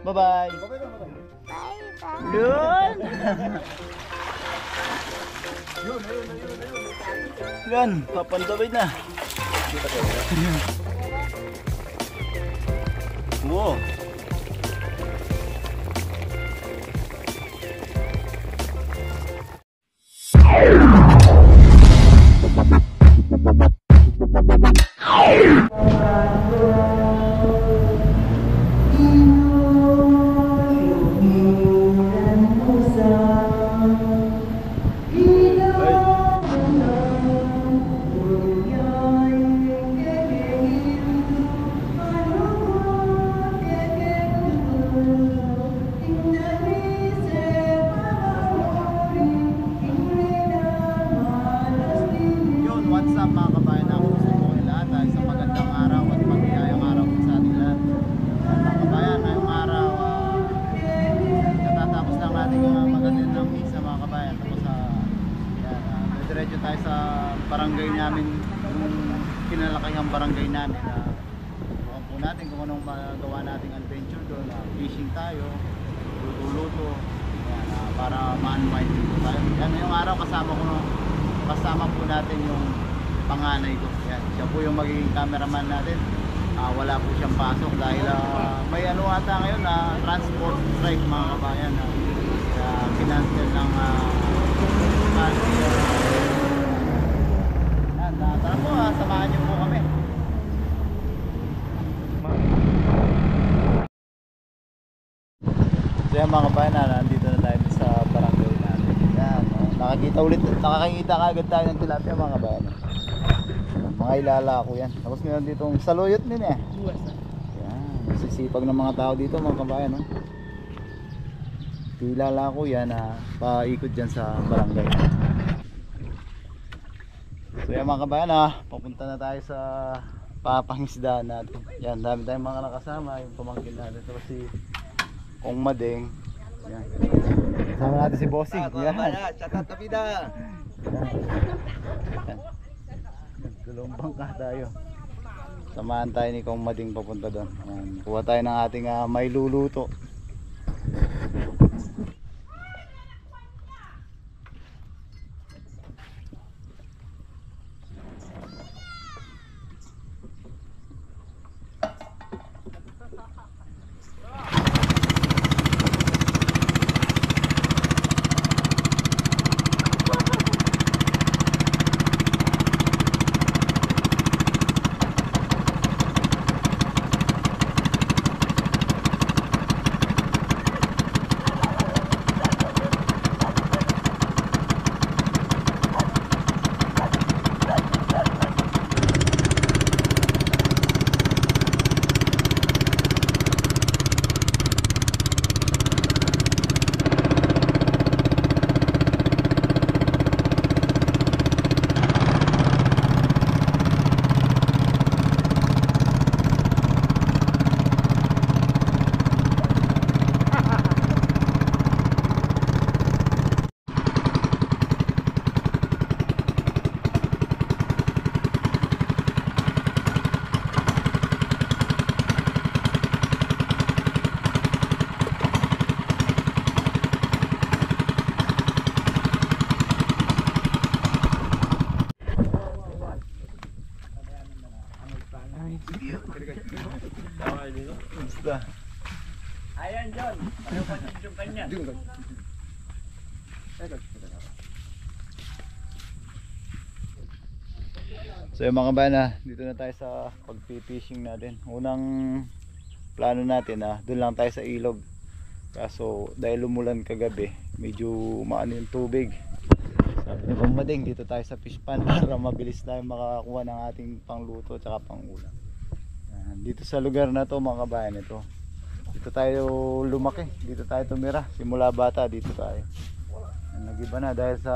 Bye-bye. Yun. Yan, papantawid na. Wow. Diretso tayo sa barangay namin, yung kinalakihang barangay namin. Bukan po natin kung anong magawa nating adventure doon. Fishing tayo, luto-luto, para ma-unwind po tayo. Yan yung araw kasama po natin yung panganay ko. Yan, siya po yung magiging cameraman natin. Wala po siyang pasok dahil may ano ata ngayon na transport strike mga kabayan. Kinancel ng tara po, samahan niyo po kami. So yan mga kabayan, nandito na tayo sa barangay natin. Yan, nakakita kagad tayo ng tilapia mga kabayan. Mga ilala ko yan. Tapos meron ditong saluyot din eh. Yan, masisipag ng mga tao dito mga kabayan. No? Ilala ko yan, paikot dyan sa barangay. So yan mga kabayan, papunta na tayo sa papangisdaan natin. Yan, dami tayong mga nakasama, yung pamangkin natin. Tapos si Kong Madeng. Yan. Kasama natin si Bossing. Yan. Chatatapida. Yan. Dulumbang ka tayo. Samahan tayo ni Kong Madeng papunta doon. Yan. Kuha tayo ng ating may luluto. Ayan John, ano pa yung kanya? So yung mga kabayan, dito na tayo sa pagpipishing natin. Unang plano natin doon lang tayo sa ilog. Kaso dahil umulan kagabi, medyo maano yung tubig. Sabi ni Kong Madeng, dito tayo sa fish pan para mabilis tayo makakuha ng ating pangluto at pangulam. Dito sa lugar na to mga kabayan, dito tayo lumaki, dito tayo tumira. Simula bata dito tayo. Nag-iba na dahil sa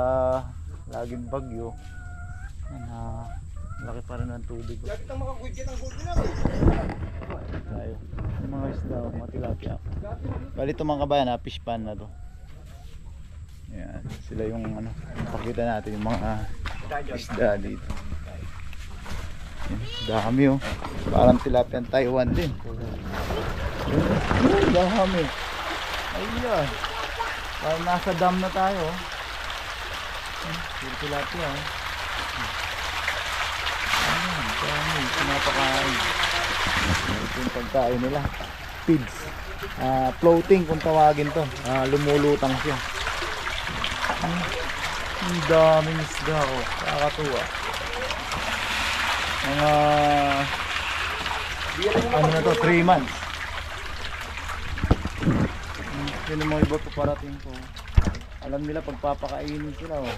laging bagyo. Laki pa rin ng tubig. Tayo. Yung mga isda, mga tilapia. Bali ito mga kabayan, fish pan na to. Yan, sila yung pakita natin yung mga isda dito. Yan, dami parang tilapia Taiwan din. Dami. Ayun. Parang nasa dam na tayo. Puro tilapia. Ayan, dami. Pinapakain. Ito yung pagkain nila. Pigs. Floating kung tawagin to. Lumulutang siya. Ang daming isda. Oh. Nakakatuwa. Mga ano na to, 3 months. Sino mo iba pa parating ko. Alam nila pagpapakainin sila. Oh.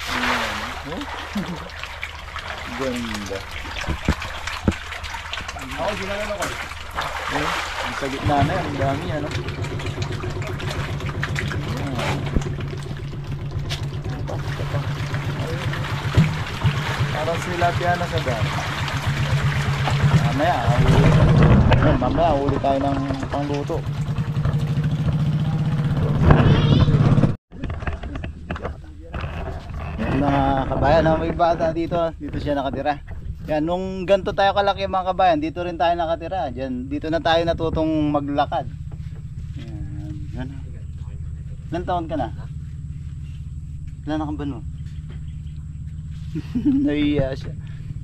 Ayan. Oh. Ganda. Ako, ginagawa ko. Ang sa gitna na yan, ang dami ano. Parang sila tiyana sa dam. Mamaya uli tayo ng pangluto. Mga kabayan, may bata dito siya nakatira. Yan, nung ganito tayo kalaki mga kabayan, dito rin tayo nakatira. Dito na tayo natutong maglakad. Yan. Ilan taon ka na? Ilan na kang mo? Naiiya siya.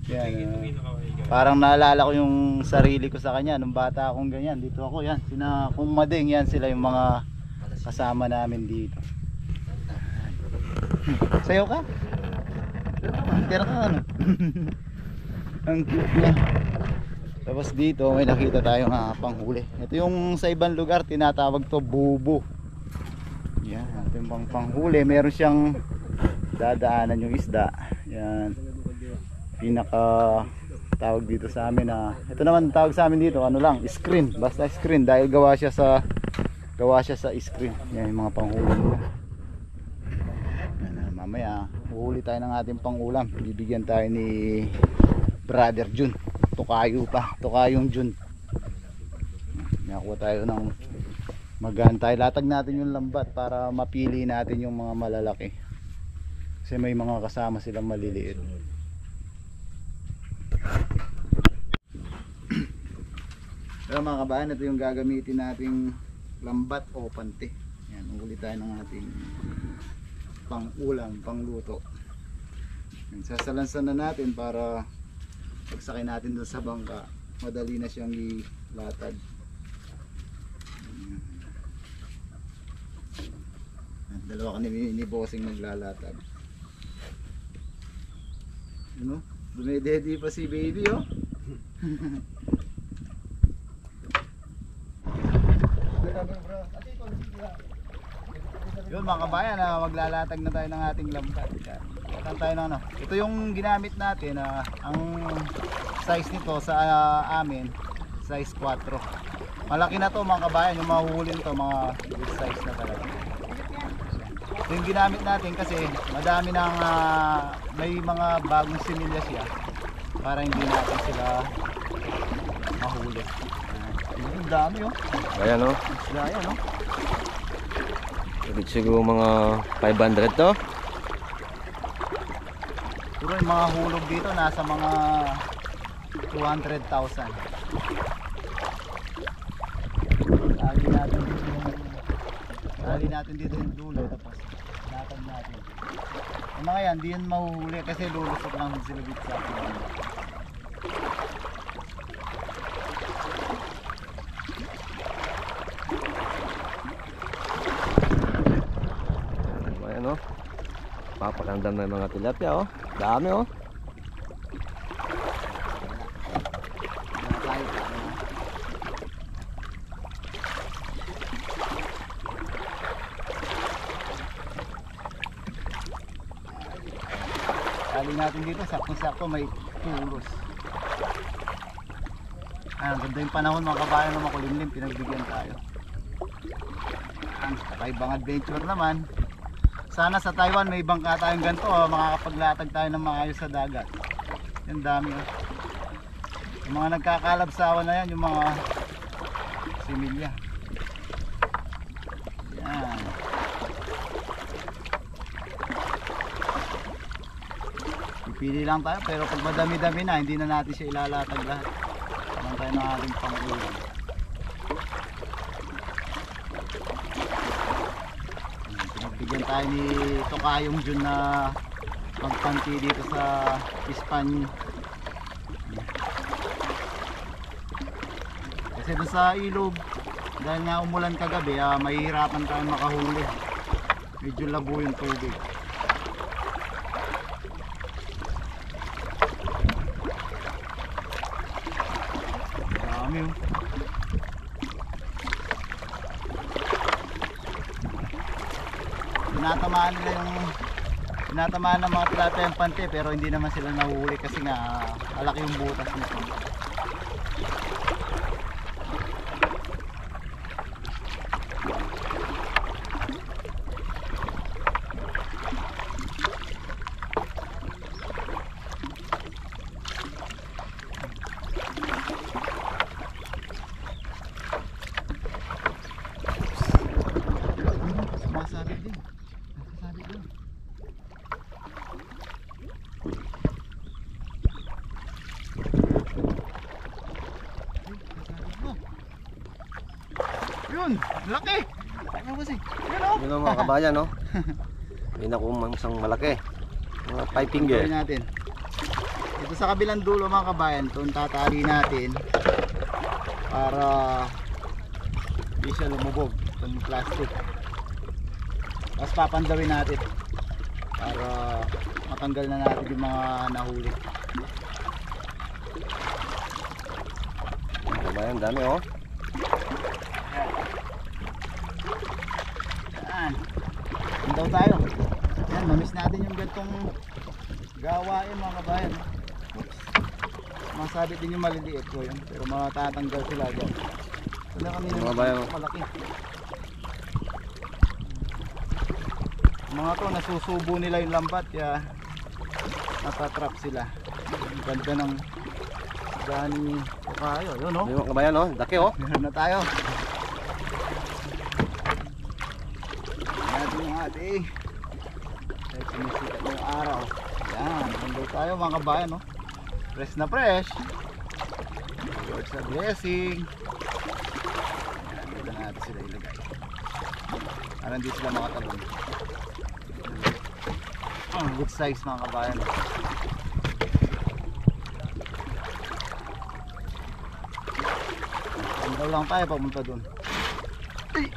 Yan, parang naalala ko yung sarili ko sa kanya nung bata akong ganyan. Dito ako, yan. Sina Kung Mading, yan sila yung mga kasama namin dito. Sayo ka? Tira ka ano? Ang cute niya. Tapos dito may nakita tayong panghuli. Ito yung sa ibang lugar tinatawag to bubo. Yan, ito yung panghuli. Meron siyang dadaanan yung isda. Yan. Pinaka tawag dito sa amin ito naman tawag sa amin dito ano lang, screen. Basta screen dahil gawa siya sa screen. Yan yung mga panghuli nila. Yan, mamaya uhuli tayo ng ating pangulam. Bibigyan tayo ni Brother Jun. Tukayong Jun. Nakuha tayo ng magantay. Latag natin yung lambat para mapili natin yung mga malalaki. Kasi may mga kasama silang maliliit. Pero mga kabayan, ito yung gagamitin nating lambat o pante. Yan, uhuli tayo ng ating pang-ulam, pang-luto. Sasalansan na natin para pagsakay natin doon sa bangka, madali na siyang ilatag. Dalawa ka ni Bossing naglalatag. Ano? Dumededi pa si baby oh. Yun mga kabayan, maglalatag na tayo ng ating lambat. Yan tayo ng ano. Ito yung ginamit natin ang size nito sa amin size 4. Malaki na to mga kabayan, yung mahuhuli nito mga big size na talaga. Ito yung ginamit natin kasi madami ng may mga bagong similya siya para hindi natin sila mahuli. Ang dami oh. Ayan o. Ayan oh. Siguro mga 500 to. Puro yung mga hulog dito nasa mga 200,000. Tali natin dito yung dulo tapos natag natin. Yung mga yan, di yan mahuhuli kasi lulusot lang sila dito sa akin. Ayan o. Papakandam na yung mga tilapia o. Dami o. Tali natin dito, sakto-sakto may tulos. Ang ganda yung panahon mga kabayan na makulimlim, pinagbigyan tayo. Ang kakaibang adventure naman. Sana sa Taiwan may bangka tayong ganito, makakapaglatag tayo ng maayos sa dagat. Yan dami oh. Yung mga nagkakalabsawa na yan, yung mga similya. Yan. Pipili lang tayo pero pag madami-dami na hindi na natin siya ilalatag lahat. Naman tayo ng ating pangulam. Doon tayo ni Tokayong Jun na magpanti dito sa Espanya. Kasi doon sa ilog, dahil nga umulan kagabi, mahihirapan tayo makahuli. Medyo labo yung tubig. Dami oh. Tinatamaan ng mga tilapia yung pante, pero hindi naman sila nahuhuli kasi nga malaki yung butas nito. Sumasabit din. Nasasabit din. Yun, laki. Ano ba si? Yun oh. Yun ang mga kabayan, no? May nakuha isang malaki. Mga 5 finger. Gawin natin. Ito sa kabilang dulo mga kabayan, itong tatali natin para hindi siya lumubog. Itong plastic. Tapos papandawin natin para matanggal na natin yung mga nahuli. Mga kabayan, dami, oh. Yan. Daw tayo. Yan, namiss natin yung gantong gawain mga kabayan. Oops. Masabit din yung maliliit ko yun, pero matatanggal sila dyan. Wala kami Mga kabayan, malaki. Mga to, nasusubo nila yung lambat, kaya natatrap sila. Ang ganda ng gani kayo, yun no? Yung mga kabayan, oh. Daki, oh. Meron na tayo. Natin yung ating. Kahit sumisikat na yung araw. Yan, nandun tayo mga kabayan, no? Fresh na fresh. Lord sa blessing. Yan, dito natin sila ilagay. Para hindi sila makatalon. Good size mga kabayan. Andaw lang tayo papunta dun. Ay!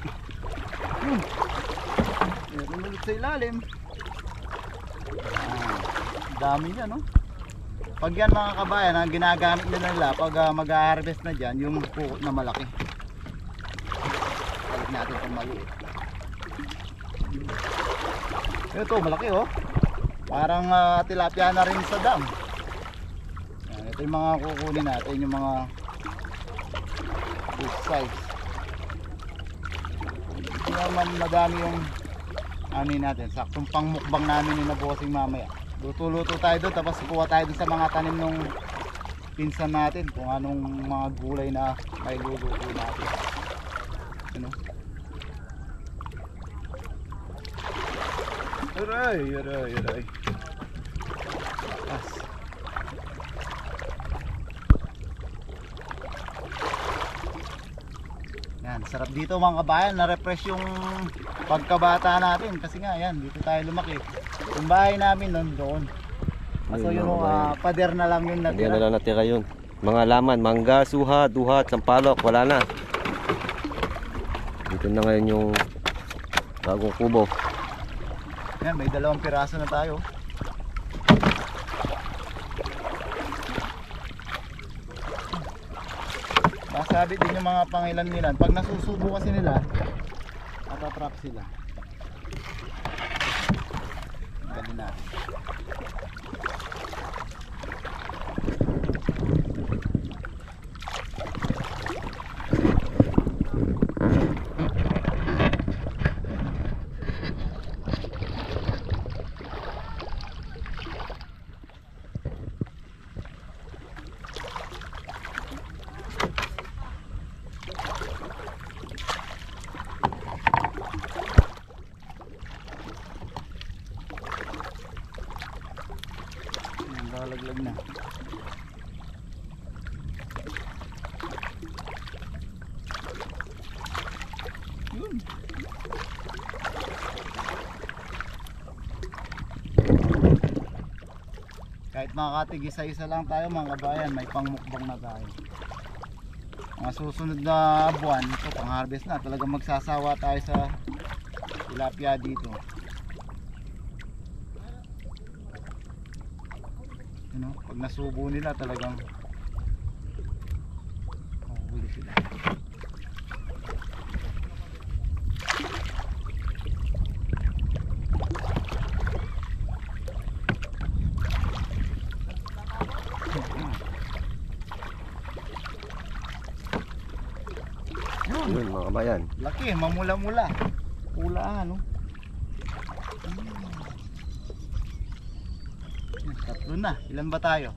Meron ulit sa ilalim. Dami niya, no? Pag yan mga kabayan, ang ginagamit nila pag mag-harvest na dyan, yung pukot na malaki. Balik natin itong maliit. Ito, malaki oh. Parang tilapia na rin sa dam. Yan, ito yung mga kukunin natin, yung mga big size. Ito naman madami yung natin, saktong pangmukbang namin yung nabossing mamaya. Luto-luto tayo doon, tapos kuha tayo doon sa mga tanim nung pinsan natin kung anong mga gulay na may luluto natin. Ano? Aray, aray, aray. As. Yan, sarap dito mga kabayan, na-refresh yung pagkabata natin kasi nga yan, dito tayo lumaki. Yung bahay namin doon. So Ayun, yun, mga kabayan. pader na lang yun Hindi na natira. lang natira yun. Mga laman, mangga, suha, duhat, sampalok, wala na. Dito na ngayon yung bagong kubo. Yan, may 2 piraso na tayo. Masabit din yung mga pangilan-ngilan. Pag nasusubo kasi nila, natatrap sila. Galing natin. Kahit makakatig isa-isa lang tayo mga kabayan, may pangmukbang na tayo. Mga susunod na buwan, ito pang harvest na, talagang magsasawa tayo sa tilapia dito. Ano, pag nasubo nila talagang huli sila. Yun mga kabayan. Laki, mamula-mula. Pula ano. Tatlo na. Ilan ba tayo?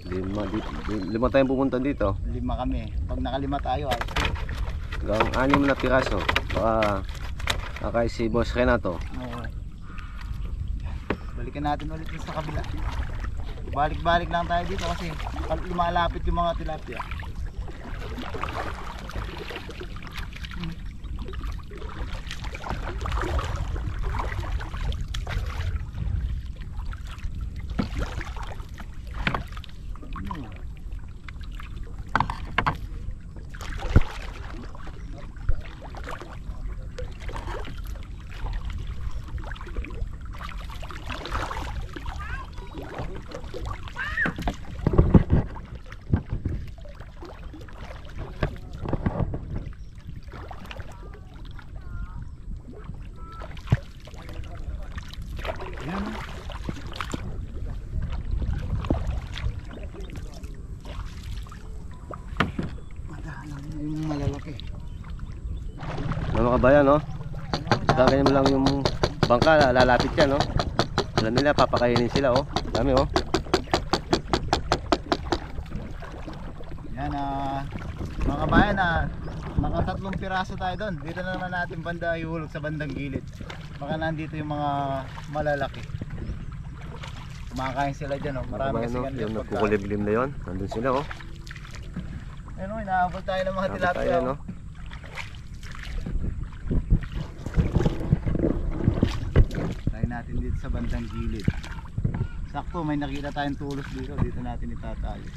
Lima tayong pupunta dito. 5 kami. Pag nakalima tayo ay Hanggang 6 na piraso. Baka nakay si Boss Renato. oo. Balikan natin ulit dun sa kabila. Balik-balik lang tayo dito kasi lumalapit yung mga tilapia. Yan. Madahalan yung malalaki. Mga kabayan, no? Ganyan mo lang yung bangka, lalapit yan, no? Alam nila, papakainin sila, oh. Dami, oh. Yan mga kabayan naka 3 piraso tayo doon. Dito na naman natin banda ihulog sa bandang gilid. Baka nandito yung mga malalaki. Kumakain sila dyan, oh. Marami Mga kasi kabayan, no? ganito Yung pagkain. nagkukuliblim na yon. Nandun sila, oh. Ayun, oh, inaabot tayo ng mga Nandun tilapia. tayo, Oh. no? Tayo natin dito sa bandang gilid. Sakto, may nakita tayong tulos dito. Dito natin itatali.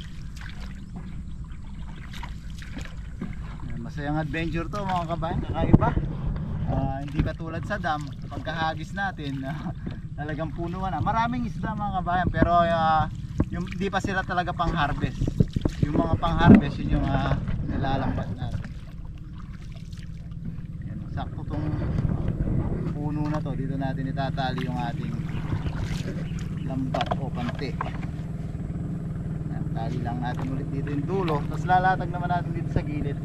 Masayang adventure to mga kabayan, kakaiba. Hindi katulad sa dam, pagkahagis natin talagang punuan na. Maraming isda mga kabayan, pero yung di pa sila talaga pang harvest. Yung mga pang harvest yun yung nilalambat natin. Yan, sakto tong puno na to, dito natin itatali yung ating lambat o pante. Yan, tali lang natin ulit dito yung dulo, tapos lalatag naman natin dito sa gilid.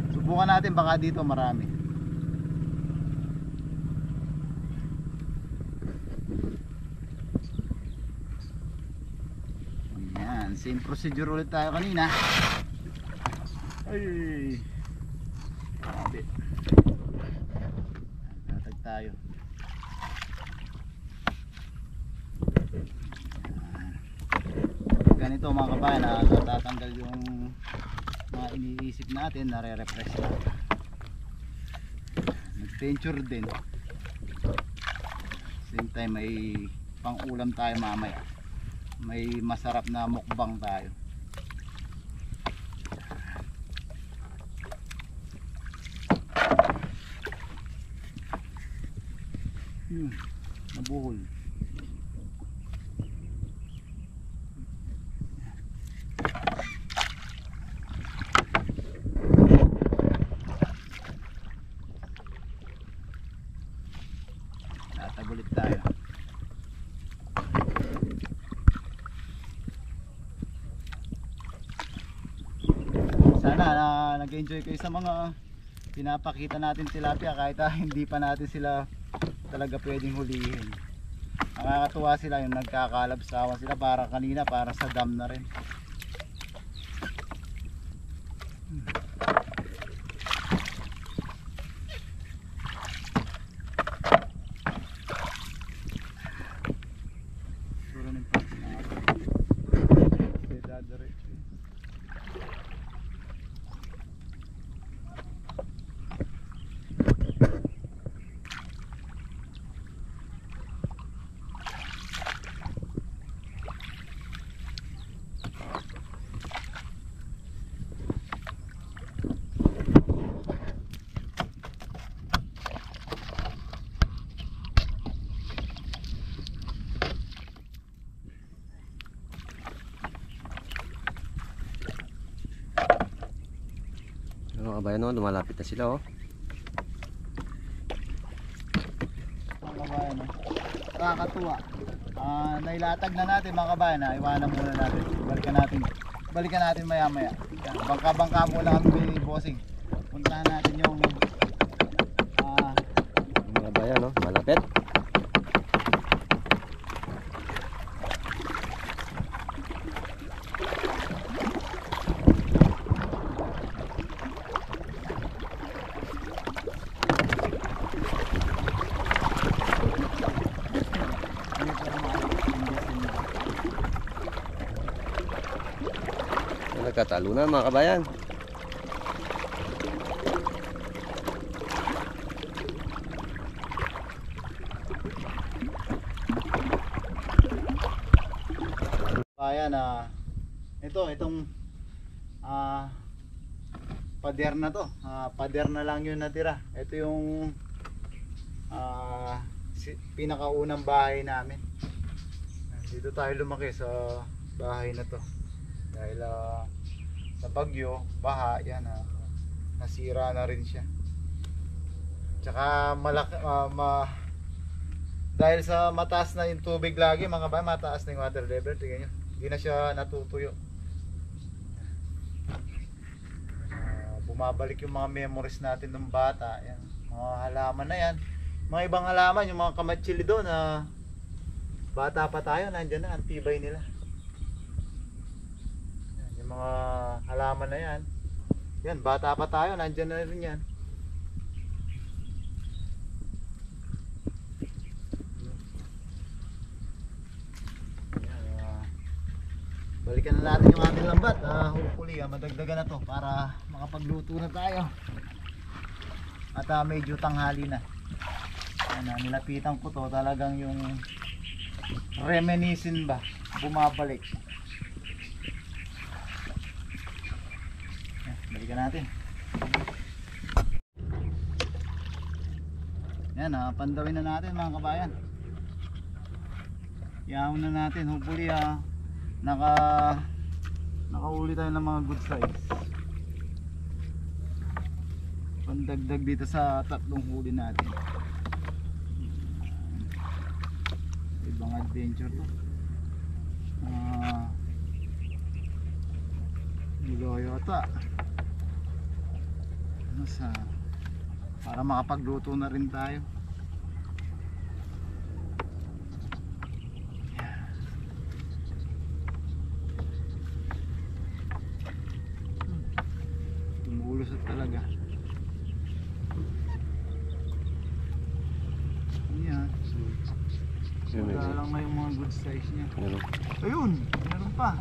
Subukan natin, baka dito marami. Ayan, same procedure ulit tayo kanina. Ay, grabe. Natag tayo. Ganito mga kabayan, natatanggal yung mga iniisip natin, nare-refresh natin. Nag-venture din. Same time may pang-ulam tayo mamaya. May masarap na mukbang tayo. Nabuhol. Tatagulit tayo. Sana nag-enjoy kayo sa mga pinapakita natin tilapia kahit hindi pa natin sila talaga pwedeng hulihin. Nakakatuwa sila yung nagkakalabsawan sila para kanina, para sa dam na rin. Mga kabayan, no? Lumalapit na sila, oh. Mga kabayan, nakakatuwa. Nailatag na natin mga kabayan, iwanan muna natin. Balikan natin maya maya. Bangka muna kami ni Bossing. Puntahan natin yung Mga kabayan, no? Malapit. Nagkatalo na mga kabayan. Bayan itong pader na to. Pader na lang yung natira. Ito yung pinakaunang bahay namin. Dito tayo lumaki sa bahay na to. Dahil sa bagyo, baha, yan nasira na rin siya. Tsaka dahil sa mataas na yung tubig lagi mga bayan, mataas na yung water level, tingnan nyo, hindi na siya natutuyo. Bumabalik yung mga memories natin ng bata, yan. Mga halaman na yan, mga ibang halaman, yung mga kamatsili doon bata pa tayo, nandyan na, ang tibay nila. Yan, yung mga halaman na yan, yan, bata pa tayo, nandyan na rin yan. Balikan na natin yung ating lambat. Hopefully madagdagan na to para makapagluto na tayo. At medyo tanghali na. Nilapitan ko to, talagang yung reminiscent ba, bumabalik. Balikan natin. Yan, pandawin na natin mga kabayan. Iahon na natin. Hopefully nakauli tayo ng mga good size. Pandagdag dito sa tatlong huli natin. Ibang adventure to. Niloyo ata. Para makapagluto na rin tayo. Tumulusot talaga. Ayan. Wala lang na yung mga good size niya. Ayun, meron pa.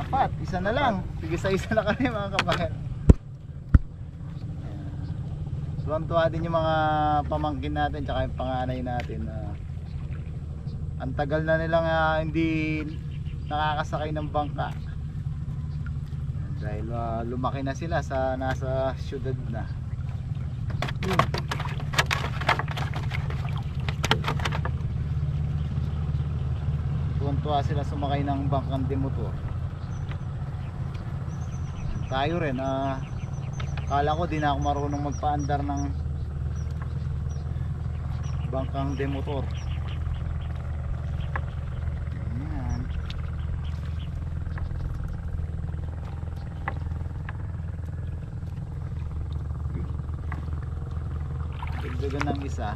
Apat, isa na lang. Sige, sa isa na kami mga kabayan. Tuwan-tuwa din yung mga pamangkin natin tsaka yung panganay natin. Ang tagal na nilang hindi nakakasakay ng bangka. Dahil lumaki na sila sa nasa syudad na. Tuwan-tuwa sila sumakay ng bangkang demotor. Tayo rin, kala ko di na ako marunong magpaandar ng bangkang demotor. Ayan. Dagdagan ng isa.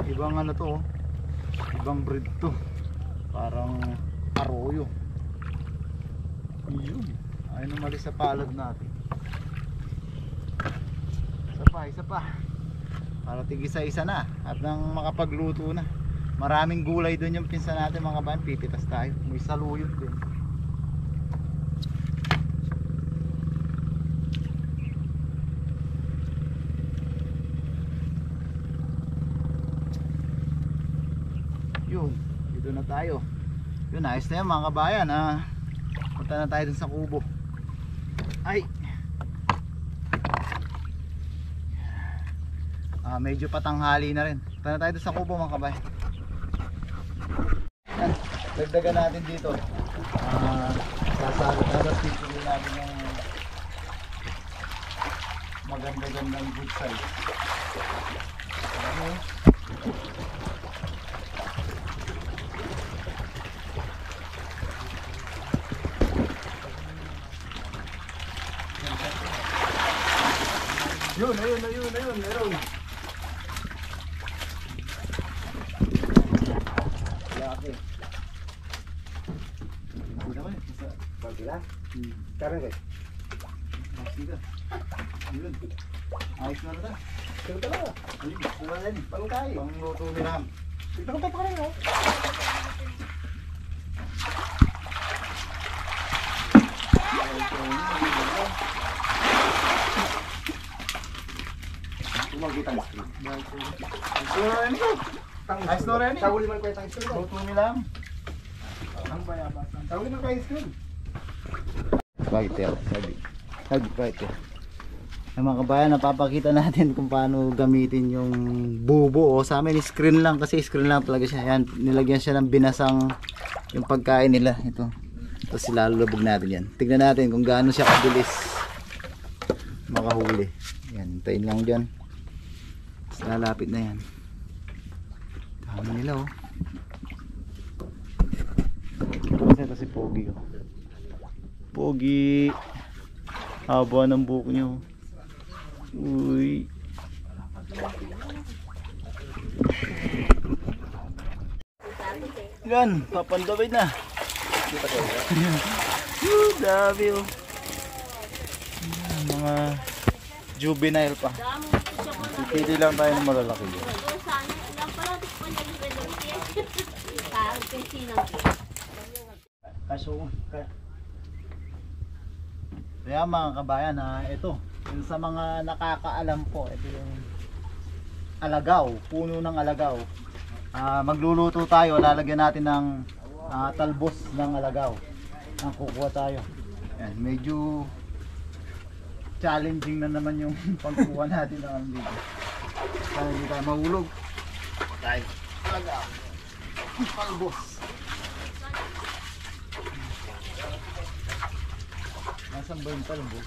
Ibang ano to, ibang breed to, parang arroyo. Yun, ayun umalis sa palad natin. Isa pa para tig-isa-isa na at nang makapagluto na. Maraming gulay doon yung pinsan natin mga kabayan. Pipitas tayo, may saluyot din. Yun, dito na tayo. Yun, ayos na yan mga kabayan. Punta na tayo dun sa kubo. Ay, medyo patanghali na rin. Punta na tayo dun sa kubo mga kabayan. Yan, dagdagan natin dito. Sasalat natin natin yung maganda-gandang good size. Ano? Yun, meron. Laki. Hindi naman, isa. Pagkila? Karang guys. Masida. Yun. Ayos na rin. Ito talaga. Ayun, wala yan. Palungkay. Pangluto nila. Ito ka pa rin oh. Tumagita ng screen. Ayos na rin. Tawuli man ko yung screen. Luto nila. Ang bayabasan. Tawuli man ko yung screen. Bakit yan? Bakit yan? Ay mga kabayan, napapakita natin kung paano gamitin yung bubo. O, sa amin screen lang kasi screen lang talaga siya. Yan, nilagyan siya ng binasang yung pagkain nila. Ito. Tapos silalubog natin yan. Tignan natin kung gaano siya kabilis makahuli. Yan, hintayin lang dyan. Tapos lalapit na yan. Dami nila oh. Kasi ito si Pogi oh. Pogi. Haba ng buhok niyo. Uy. Yan, papandawid na. Dami oh. Yan, mga juvenile pa. Pipili lang tayo ng malalaki yun. Kaya mga kabayan ito yung sa mga nakakaalam po, ito yung alagaw, puno ng alagaw. Magluluto tayo, lalagyan natin ng talbos ng alagaw. Ang kukuha tayo. Yan, medyo challenging na naman yung pagkuha natin ng dito. Para hindi tayo mahulog. Tayo. Alagaw. Talbos. Nasaan ba yung talbos?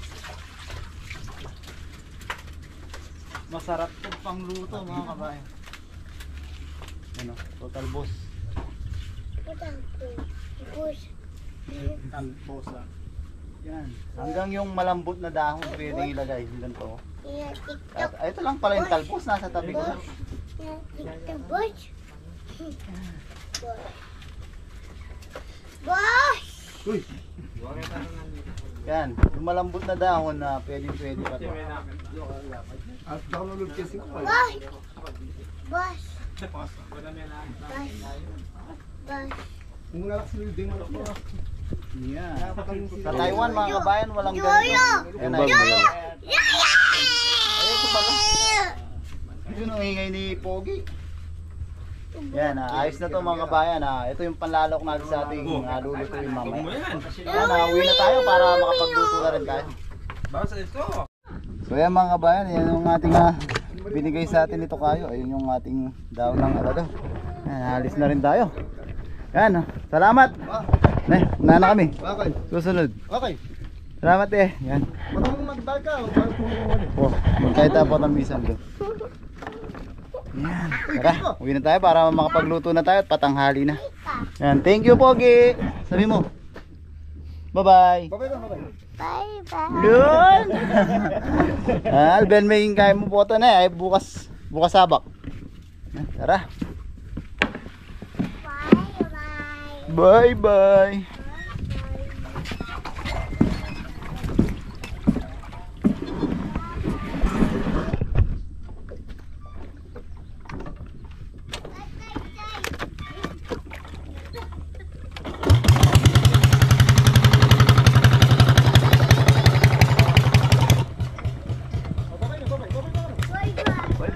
Masarap ito pang luto mga kabayan. Ano? Total boss. Talbos lang. Yan. Hanggang yung malambot na dahon pwedeng ilagay. Hanggang to. At ito lang pala yung talbos. Nasa tabi ko. Uy! Yan. Yung malambot na dahon na pwede pa ito. At download kasi ko. Boss. Kung nalak sa building mo ako. Yan. Sa Taiwan mga kabayan walang ganito. Yan ay. Ayun ko pala. Yun ang ingay ni Pogi. Yan, ayos na to mga kabayan. Ito yung panlalok natin sa ating lulutuin mamaya. Yan, uwi na tayo para makapagluto na rin tayo. So yan mga kabayan, yan yung ating binigay sa atin ito kayo. Ayun yung ating daw ng alagaw. Yan, alis na rin tayo. Yan, salamat. Una na kami. Okay. Susunod. Okay. Salamat eh. Yan. Matang magdaga o para kumukuha. Oh, magkahit po ng bisan doon. Yan. Tara, uwi na tayo para makapagluto na tayo at patanghali na. Yan, thank you Pogi. Sabi mo. Bye-bye. Bye-bye. Bye-bye. Yun. Alben may kaya mo po na ay bukas sabak. Yan, tara. Bye-bye. Bye-bye.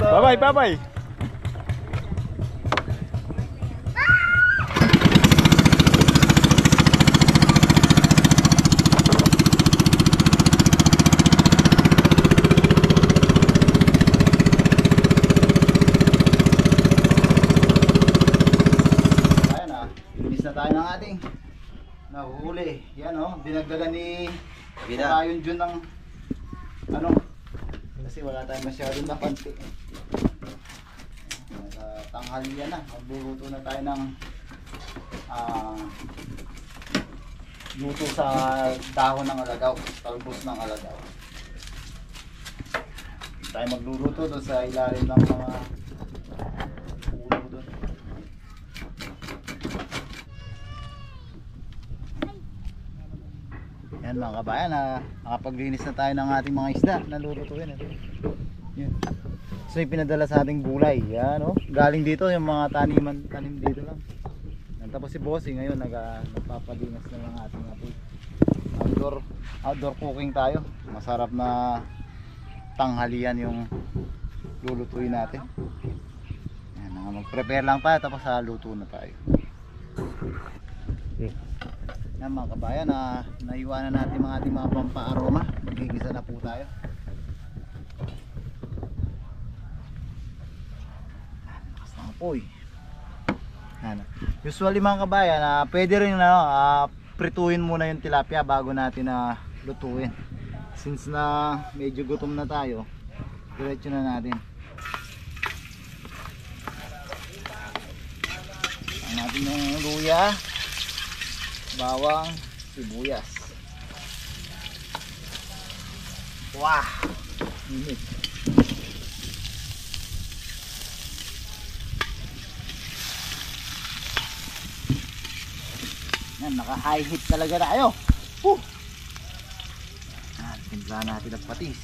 Bye-bye, bye-bye. Inis na tayo ng ating nahuhuli. Yan oh, dinagdagan ni Rayon Jun ng ano? Kasi wala tayong masyadong napanti. Tanghalian na. Magluluto na tayo ng luto sa dahon ng alagaw. Talbos ng alagaw. Tayo magluluto doon sa ilalim ng mga ulo doon. Yan mga kabayan, nakapaglinis na tayo ng ating mga isda na lulutuin. Yan. So yung pinadala sa ating gulay, yan oh. Galing dito yung mga tanim dito lang. Yan, tapos si Bossy ngayon nagpapalinis na lang ating apoy. Outdoor cooking tayo. Masarap na tanghalian yung lulutuin natin. Yan, mag-prepare lang tayo tapos luto na tayo. Okay. Yan mga kabayan, naiwanan natin mga ating mga pampaaroma. Magigisa na po tayo. Lakas ng apoy. Yan. Usually mga kabayan, pwede rin prituin muna yung tilapia bago natin lutuin. Since na medyo gutom na tayo, diretso na natin. Ang natin yung luya, bawang, sibuyas. Wah! Init. Yan, naka high heat talaga tayo. Timpla natin ang patis.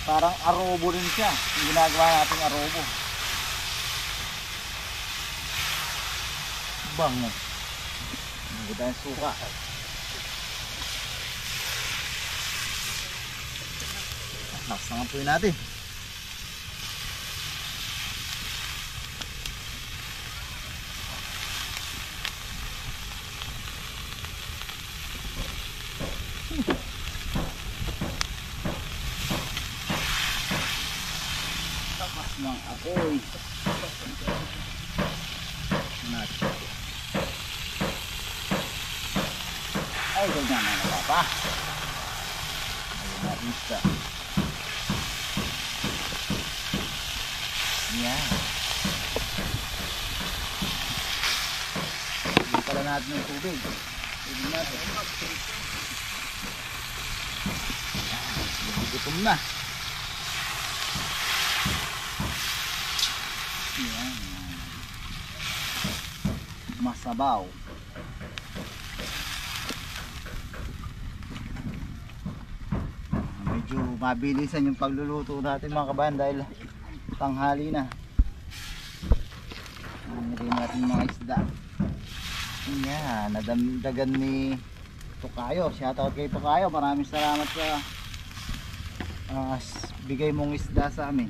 Parang arobo rin siya. Yung ginagawa natin arobo. Bango. Hindi tayong suka. Lakas na nga po yun natin. Lakas ng apoy. Ay, ganyan na napapa. Ayun na isa. Yan. Hindi pala natin yung tubig. Tubig natin. Gutom na. Yan. Masabaw. Medyo mabilisan yung pagluluto natin mga kabayan dahil tanghali na. Nilagay natin mga isda. Yan, nadamdagan ni Tukayo. Shoutout kay Tukayo. Maraming salamat sa bigay mong isda sa amin.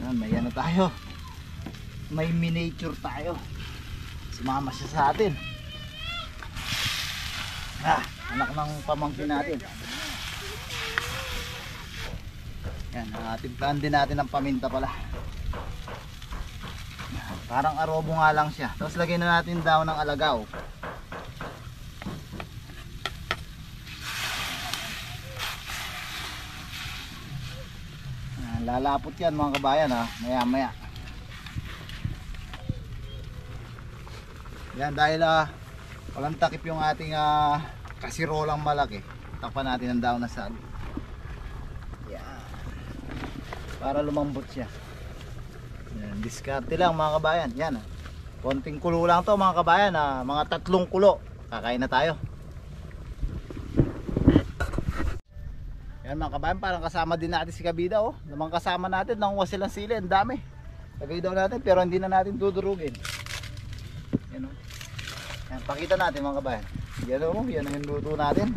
Yan, may ano tayo. May miniature tayo. Sumama siya sa atin. Anak ng pamangkin natin. Yan, timplahan din natin ng paminta pala. Yan, parang arobo nga lang siya. Tapos lagyan na natin daw ng alagaw. Yan, lalapot yan mga kabayan maya maya. Yan, dahil walang takip yung ating kasirolang malaki, takpan natin ang daon na sag. Yan, para lumambot siya. Yan, diskarte lang mga kabayan. Yan, konting kulo lang to mga kabayan, mga 3 kulo. Kakain na tayo. Yan mga kabayan, parang kasama din natin si Kabida Namang kasama natin, nanguha silang sili, ang dami. Lagay daw natin pero hindi na natin dudurugin. Yan Yan, pakita natin mga kabayan. Yan ang luto natin.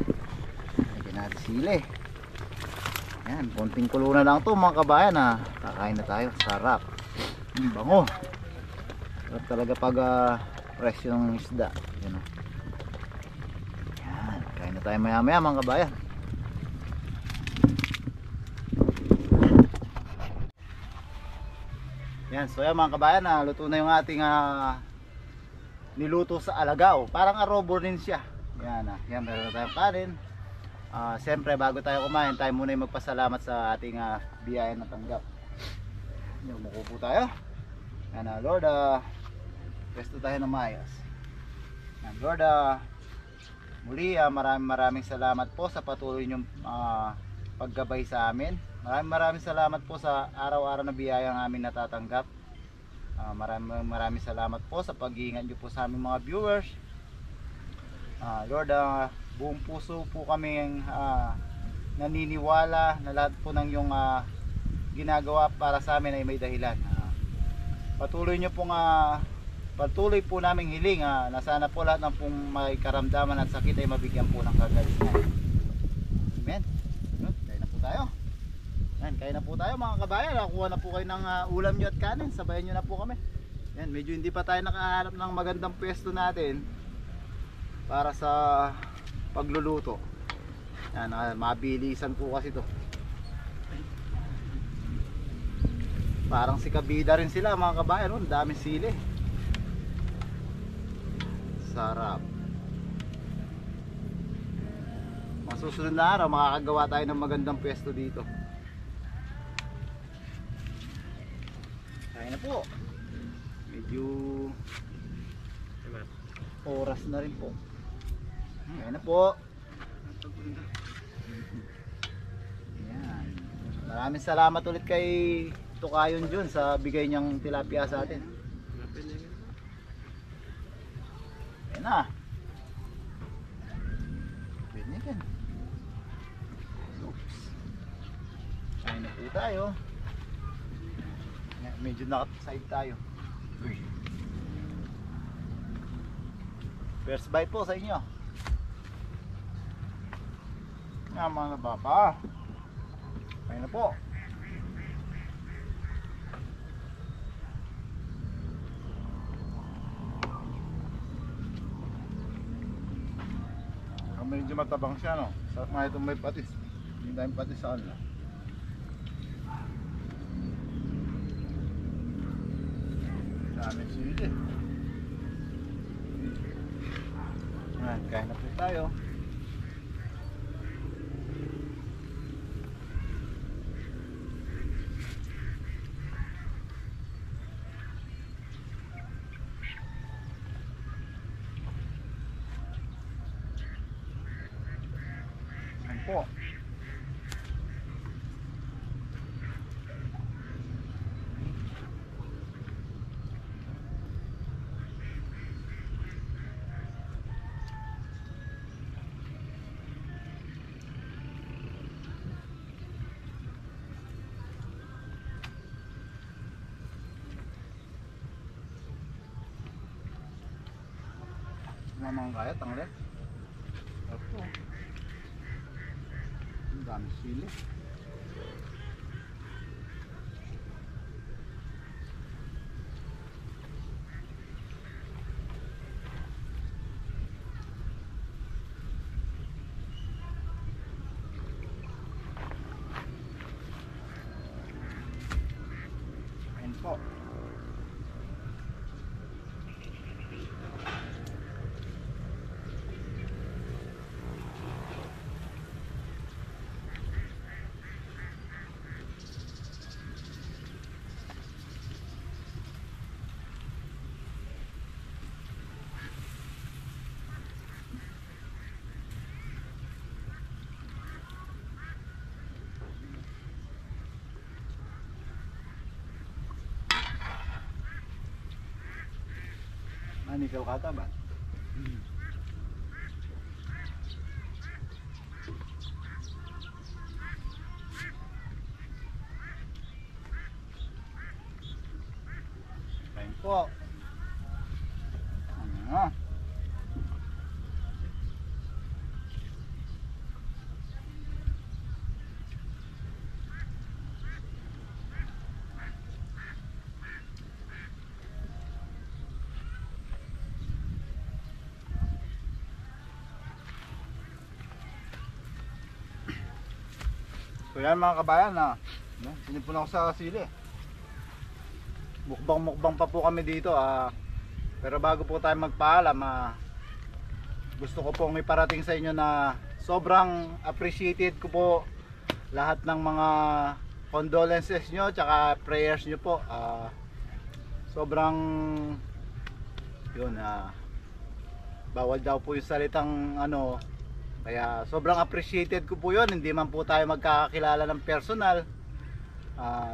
Lagyan natin sili. Yan, konting kulo na lang to mga kabayan Kakain na tayo, sarap. Bango. Sarap talaga pag fresh yung isda. Yan Yan, kain na tayo maya maya mga kabayan. Yan, so yan mga kabayan, luto na yung ating niluto sa alagaw. Parang arobo rin siya. Yan, yan meron na tayong kanin. Siyempre bago tayo kumain, tayo muna yung magpasalamat sa ating biyaya na tanggap. Yan, umupo tayo. Yan, Lord, pwesto tayo ng maayos. Yan, Lord, muli maraming salamat po sa patuloy niyong paggabay sa amin. Maraming salamat po sa araw-araw na biyayang amin natatanggap. Maraming salamat po sa pag-iingat niyo po sa aming mga viewers. Lord, buong puso po kami naniniwala na lahat po ng yung ginagawa para sa amin ay may dahilan. Patuloy po naming hiling na sana po lahat ng pong may karamdaman at sakit ay mabigyan po ng kagalingan. Amen. Kain na po tayo. Yan, kain na po tayo mga kabayan. Nakuha na po kayo ng ulam nyo at kanin. Sabayan nyo na po kami. Yan, medyo hindi pa tayo nakahanap ng magandang pwesto natin para sa pagluluto. Yan, mabilisan po kasi to. Parang si kabida rin sila mga kabayan. Ang daming sili. Sarap. Masusunod na araw makakagawa tayo ng magandang pwesto dito. Kain na po. Medyo oras na rin po. Kain na po. Yan. Maraming salamat ulit kay Tukayon Jun sa bigay niyang tilapia sa atin. Ayan na. Binigyan. Oops. Kain na po tayo. Medyo naka-side tayo. Uy. First bite po sa inyo. Nga mga baba. Kain na po. Medyo matabang siya, no? Sarap nga itong may patis. Hindi tayong patis sa kanila. Daming sili. Ayan, kain na po tayo. Po. Mga kaya, tangle. Opo. Ang dami sili. Ayan po. Ano ikaw kata ba? Kain po. Ano? So yan mga kabayan, sinipon ako sa sili. mukbang pa po kami dito. Pero bago po tayo magpaalam, gusto ko pong iparating sa inyo na sobrang appreciated ko po lahat ng mga condolences nyo tsaka prayers nyo po. Sobrang yun, bawal daw po yung salitang ano, kaya sobrang appreciated ko po yun. Hindi man po tayo magkakakilala ng personal,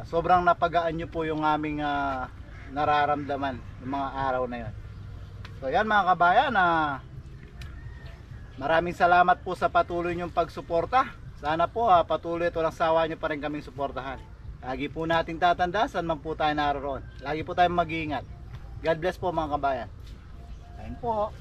sobrang napagaan nyo po yung aming nararamdaman ng mga araw na yun. So yan mga kabayan, maraming salamat po sa patuloy nyong pagsuporta. Sana po patuloy at walang sawa nyo pa rin kaming suportahan. Lagi po nating tatanda saan man po tayo naroon. Lagi po tayong mag-iingat. God bless po mga kabayan. Ayun po.